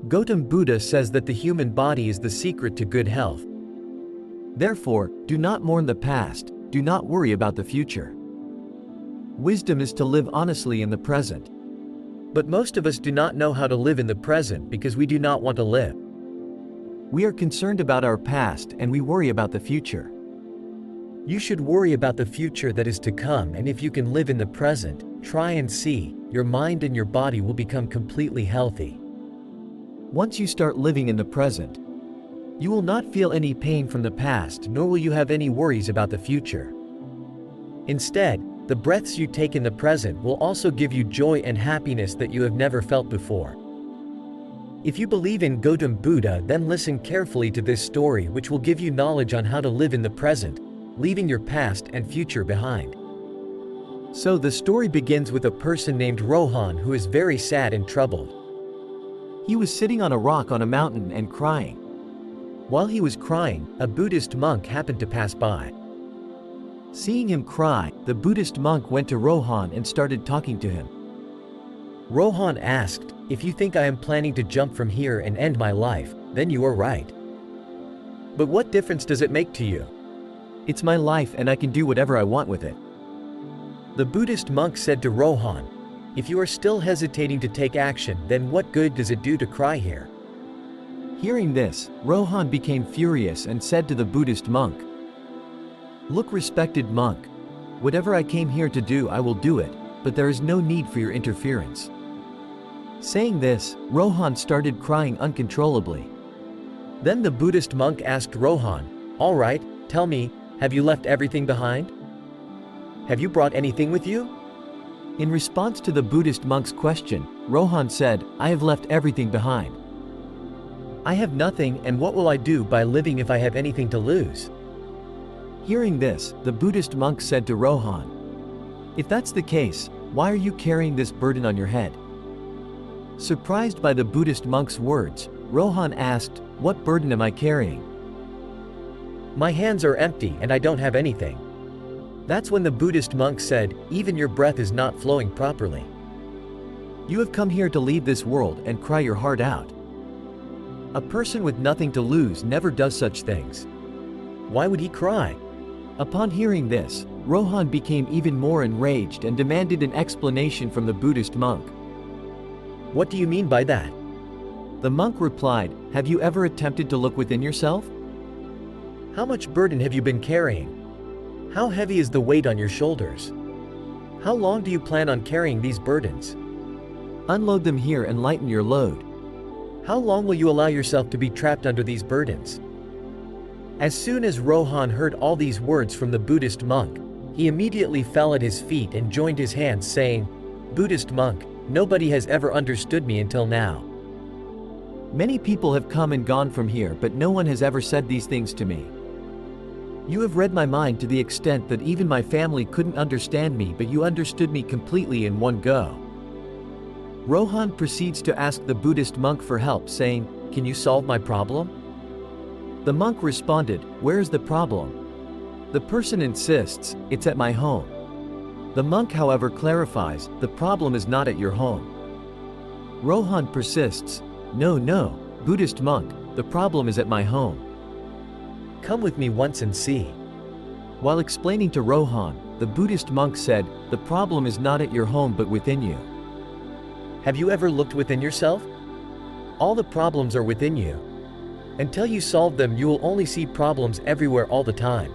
Gautam Buddha says that the human body is the secret to good health. Therefore, do not mourn the past, do not worry about the future. Wisdom is to live honestly in the present. But most of us do not know how to live in the present because we do not want to live. We are concerned about our past and we worry about the future. You should worry about the future that is to come, and if you can live in the present, try and see, your mind and your body will become completely healthy. Once you start living in the present, you will not feel any pain from the past, nor will you have any worries about the future. Instead, the breaths you take in the present will also give you joy and happiness that you have never felt before. If you believe in Gautam Buddha, then listen carefully to this story, which will give you knowledge on how to live in the present, leaving your past and future behind. So the story begins with a person named Rohan who is very sad and troubled. He was sitting on a rock on a mountain and crying. While he was crying, a Buddhist monk happened to pass by. Seeing him cry, the Buddhist monk went to Rohan and started talking to him. Rohan asked, "If you think I am planning to jump from here and end my life, then you are right. But what difference does it make to you? It's my life and I can do whatever I want with it." The Buddhist monk said to Rohan, "If you are still hesitating to take action, then what good does it do to cry here?" Hearing this, Rohan became furious and said to the Buddhist monk, "Look, respected monk, whatever I came here to do I will do it, but there is no need for your interference." Saying this, Rohan started crying uncontrollably. Then the Buddhist monk asked Rohan, "All right, tell me, have you left everything behind? Have you brought anything with you?" In response to the Buddhist monk's question, Rohan said, "I have left everything behind. I have nothing, and what will I do by living if I have anything to lose?" Hearing this, the Buddhist monk said to Rohan, "If that's the case, why are you carrying this burden on your head?" Surprised by the Buddhist monk's words, Rohan asked, "What burden am I carrying?" "My hands are empty and I don't have anything." That's when the Buddhist monk said, "Even your breath is not flowing properly. You have come here to leave this world and cry your heart out. A person with nothing to lose never does such things. Why would he cry?" Upon hearing this, Rohan became even more enraged and demanded an explanation from the Buddhist monk. "What do you mean by that?" The monk replied, "Have you ever attempted to look within yourself? How much burden have you been carrying? How heavy is the weight on your shoulders? How long do you plan on carrying these burdens? Unload them here and lighten your load. How long will you allow yourself to be trapped under these burdens?" As soon as Rohan heard all these words from the Buddhist monk, he immediately fell at his feet and joined his hands, saying, "Buddhist monk, nobody has ever understood me until now. Many people have come and gone from here, but no one has ever said these things to me. You have read my mind to the extent that even my family couldn't understand me, but you understood me completely in one go." Rohan proceeds to ask the Buddhist monk for help, saying, "Can you solve my problem?" The monk responded, "Where is the problem?" The person insists, "It's at my home." The monk, however, clarifies, "The problem is not at your home." Rohan persists, No, Buddhist monk, the problem is at my home. Come with me once and see." While explaining to Rohan, the Buddhist monk said, "The problem is not at your home but within you. Have you ever looked within yourself? All the problems are within you. Until you solve them, you will only see problems everywhere all the time.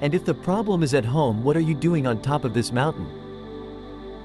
And if the problem is at home, what are you doing on top of this mountain?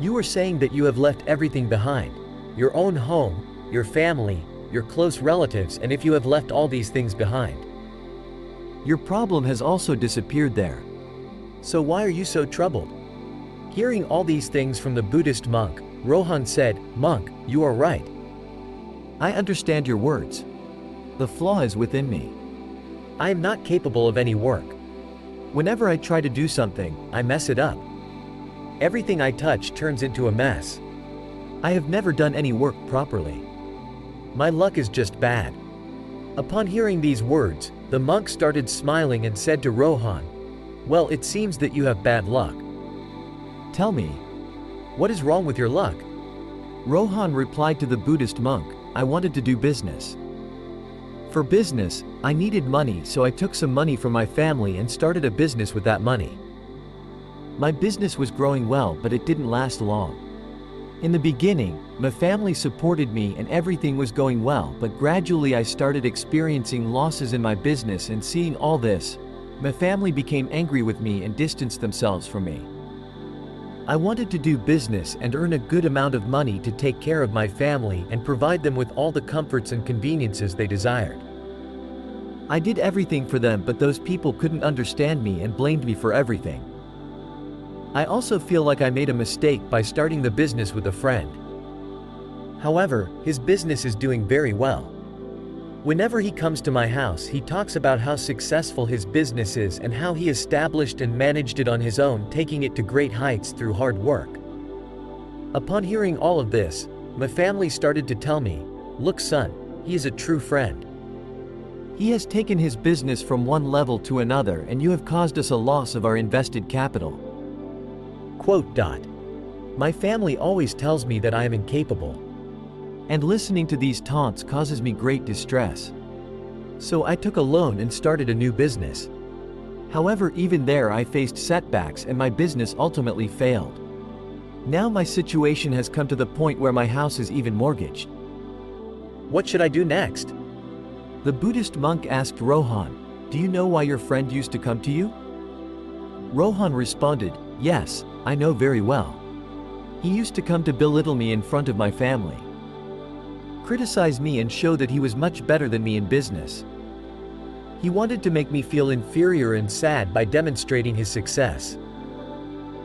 You are saying that you have left everything behind, your own home, your family, your close relatives, and if you have left all these things behind, your problem has also disappeared there. So why are you so troubled?" Hearing all these things from the Buddhist monk, Rohan said, "Monk, you are right. I understand your words. The flaw is within me. I am not capable of any work. Whenever I try to do something, I mess it up. Everything I touch turns into a mess. I have never done any work properly. My luck is just bad." Upon hearing these words, the monk started smiling and said to Rohan, "Well, it seems that you have bad luck. Tell me, what is wrong with your luck?" Rohan replied to the Buddhist monk, I wanted to do business. For business, I needed money, so I took some money from my family and started a business with that money. My business was growing well, but it didn't last long. In the beginning, my family supported me and everything was going well, but gradually I started experiencing losses in my business, and seeing all this, my family became angry with me and distanced themselves from me. I wanted to do business and earn a good amount of money to take care of my family and provide them with all the comforts and conveniences they desired. I did everything for them, but those people couldn't understand me and blamed me for everything. I also feel like I made a mistake by starting the business with a friend. However, his business is doing very well. Whenever he comes to my house, he talks about how successful his business is and how he established and managed it on his own, taking it to great heights through hard work. Upon hearing all of this, my family started to tell me, look son, he is a true friend. He has taken his business from one level to another, and you have caused us a loss of our invested capital. My family always tells me that I am incapable. And listening to these taunts causes me great distress. So I took a loan and started a new business. However, even there I faced setbacks and my business ultimately failed. Now my situation has come to the point where my house is even mortgaged. What should I do next? The Buddhist monk asked Rohan, do you know why your friend used to come to you? Rohan responded, yes, I know very well. He used to come to belittle me in front of my family, criticize me and show that he was much better than me in business. He wanted to make me feel inferior and sad by demonstrating his success.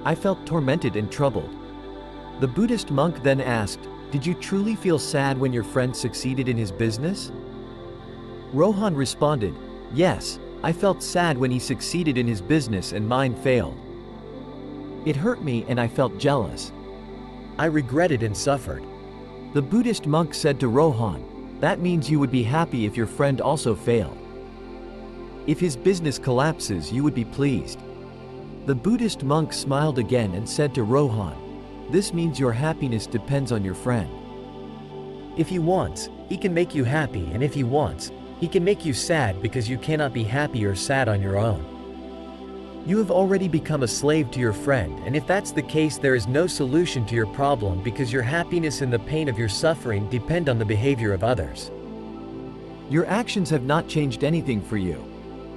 I felt tormented and troubled. The Buddhist monk then asked, did you truly feel sad when your friend succeeded in his business? Rohan responded, yes, I felt sad when he succeeded in his business and mine failed. It hurt me and I felt jealous. I regretted and suffered. The Buddhist monk said to Rohan, that means you would be happy if your friend also failed. If his business collapses, you would be pleased. The Buddhist monk smiled again and said to Rohan, this means your happiness depends on your friend. If he wants, he can make you happy, and if he wants, he can make you sad, because you cannot be happy or sad on your own. You have already become a slave to your friend, and if that's the case, there is no solution to your problem, because your happiness and the pain of your suffering depend on the behavior of others. Your actions have not changed anything for you.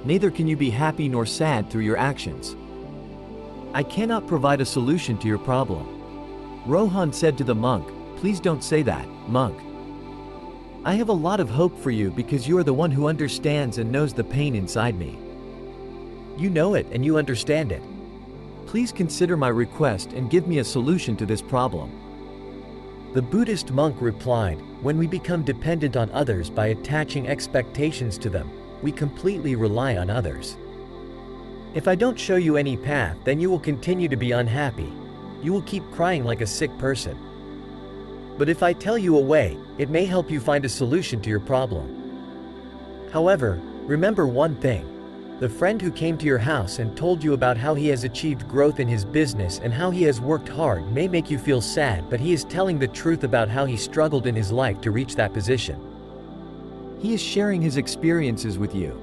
Neither can you be happy nor sad through your actions. I cannot provide a solution to your problem. Rohan said to the monk, please don't say that, monk. I have a lot of hope for you because you are the one who understands and knows the pain inside me. You know it and you understand it. Please consider my request and give me a solution to this problem. The Buddhist monk replied, when we become dependent on others by attaching expectations to them, we completely rely on others. If I don't show you any path, then you will continue to be unhappy. You will keep crying like a sick person. But if I tell you a way, it may help you find a solution to your problem. However, remember one thing. The friend who came to your house and told you about how he has achieved growth in his business and how he has worked hard may make you feel sad, but he is telling the truth about how he struggled in his life to reach that position. He is sharing his experiences with you.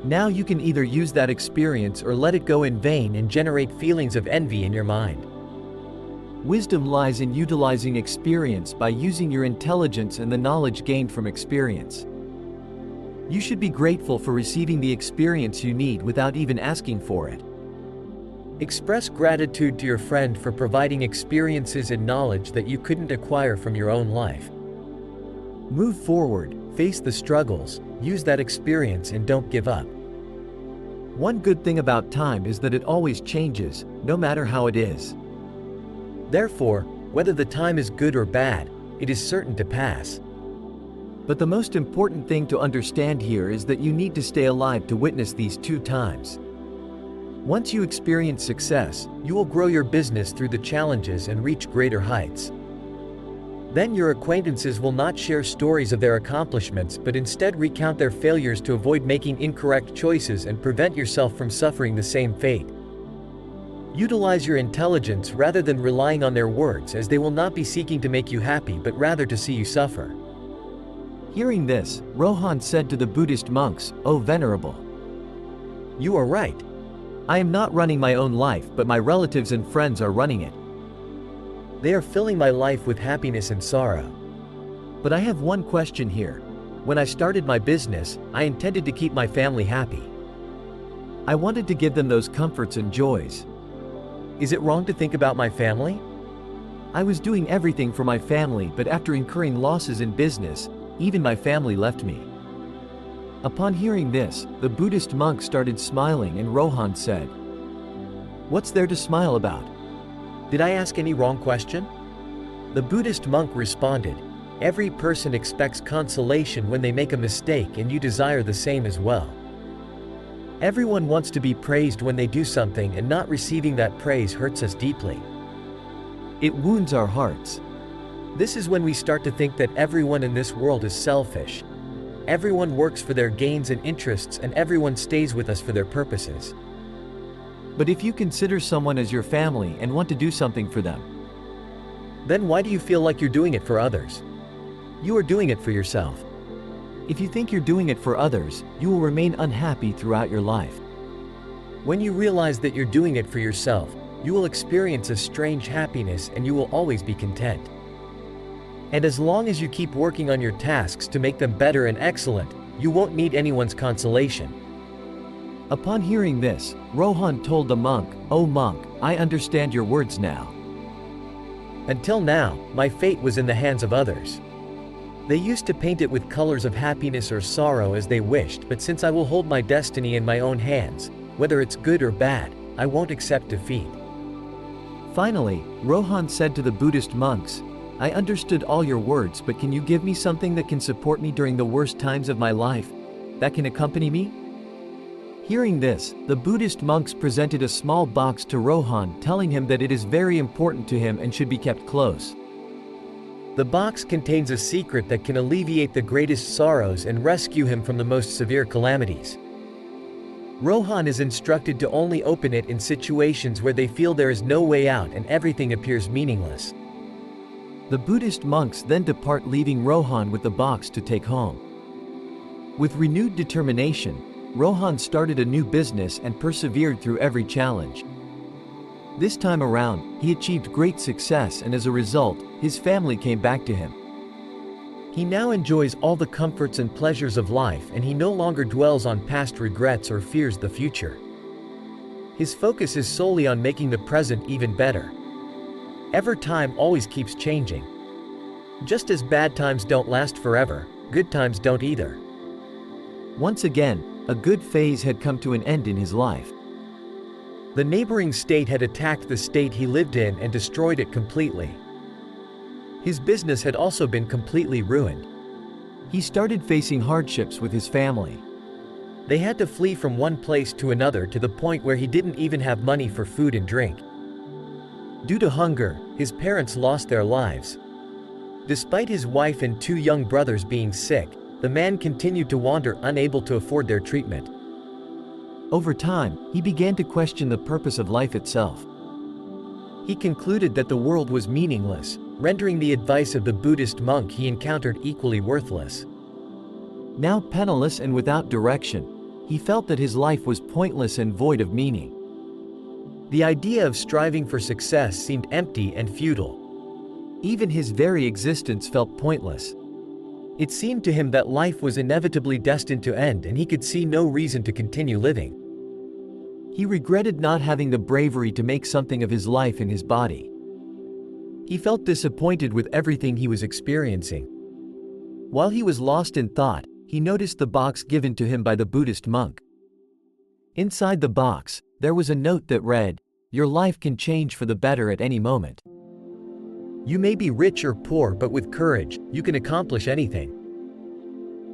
Now you can either use that experience or let it go in vain and generate feelings of envy in your mind. Wisdom lies in utilizing experience by using your intelligence and the knowledge gained from experience. You should be grateful for receiving the experience you need without even asking for it. Express gratitude to your friend for providing experiences and knowledge that you couldn't acquire from your own life. Move forward, face the struggles, use that experience and don't give up. One good thing about time is that it always changes, no matter how it is. Therefore, whether the time is good or bad, it is certain to pass. But the most important thing to understand here is that you need to stay alive to witness these 2 times. Once you experience success, you will grow your business through the challenges and reach greater heights. Then your acquaintances will not share stories of their accomplishments, but instead recount their failures to avoid making incorrect choices and prevent yourself from suffering the same fate. Utilize your intelligence rather than relying on their words, as they will not be seeking to make you happy but rather to see you suffer. Hearing this, Rohan said to the Buddhist monks, "O Venerable, you are right. I am not running my own life, but my relatives and friends are running it. They are filling my life with happiness and sorrow. But I have one question here. When I started my business, I intended to keep my family happy. I wanted to give them those comforts and joys. Is it wrong to think about my family? I was doing everything for my family, but after incurring losses in business, even my family left me." Upon hearing this, the Buddhist monk started smiling, and Rohan said, "What's there to smile about? Did I ask any wrong question?" The Buddhist monk responded, "Every person expects consolation when they make a mistake, and you desire the same as well. Everyone wants to be praised when they do something, and not receiving that praise hurts us deeply. It wounds our hearts. This is when we start to think that everyone in this world is selfish. Everyone works for their gains and interests, and everyone stays with us for their purposes. But if you consider someone as your family and want to do something for them, then why do you feel like you're doing it for others? You are doing it for yourself. If you think you're doing it for others, you will remain unhappy throughout your life. When you realize that you're doing it for yourself, you will experience a strange happiness, and you will always be content. And as long as you keep working on your tasks to make them better and excellent, you won't need anyone's consolation." Upon hearing this, Rohan told the monk, "O monk, I understand your words now. Until now, my fate was in the hands of others. They used to paint it with colors of happiness or sorrow as they wished, but since I will hold my destiny in my own hands, whether it's good or bad, I won't accept defeat." Finally, Rohan said to the Buddhist monks, "I understood all your words, but can you give me something that can support me during the worst times of my life, that can accompany me?" Hearing this, the Buddhist monks presented a small box to Rohan, telling him that it is very important to him and should be kept close. The box contains a secret that can alleviate the greatest sorrows and rescue him from the most severe calamities. Rohan is instructed to only open it in situations where they feel there is no way out and everything appears meaningless. The Buddhist monks then depart, leaving Rohan with the box to take home. With renewed determination, Rohan started a new business and persevered through every challenge. This time around, he achieved great success, and as a result, his family came back to him. He now enjoys all the comforts and pleasures of life, and he no longer dwells on past regrets or fears the future. His focus is solely on making the present even better. Time always keeps changing. Just as bad times don't last forever, good times don't either. Once again, a good phase had come to an end in his life. The neighboring state had attacked the state he lived in and destroyed it completely. His business had also been completely ruined. He started facing hardships with his family. They had to flee from one place to another, to the point where he didn't even have money for food and drink. Due to hunger, his parents lost their lives. Despite his wife and 2 young brothers being sick, the man continued to wander, unable to afford their treatment. Over time, he began to question the purpose of life itself. He concluded that the world was meaningless, rendering the advice of the Buddhist monk he encountered equally worthless. Now penniless and without direction, he felt that his life was pointless and void of meaning. The idea of striving for success seemed empty and futile. Even his very existence felt pointless. It seemed to him that life was inevitably destined to end, and he could see no reason to continue living. He regretted not having the bravery to make something of his life and his body. He felt disappointed with everything he was experiencing. While he was lost in thought, he noticed the box given to him by the Buddhist monk. Inside the box, there was a note that read, "Your life can change for the better at any moment. You may be rich or poor, but with courage, you can accomplish anything."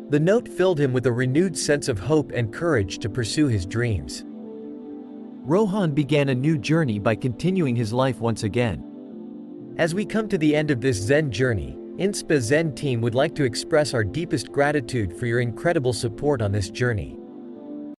The note filled him with a renewed sense of hope and courage to pursue his dreams. Rohan began a new journey by continuing his life once again. As we come to the end of this Zen journey, INSPA Zen team would like to express our deepest gratitude for your incredible support on this journey.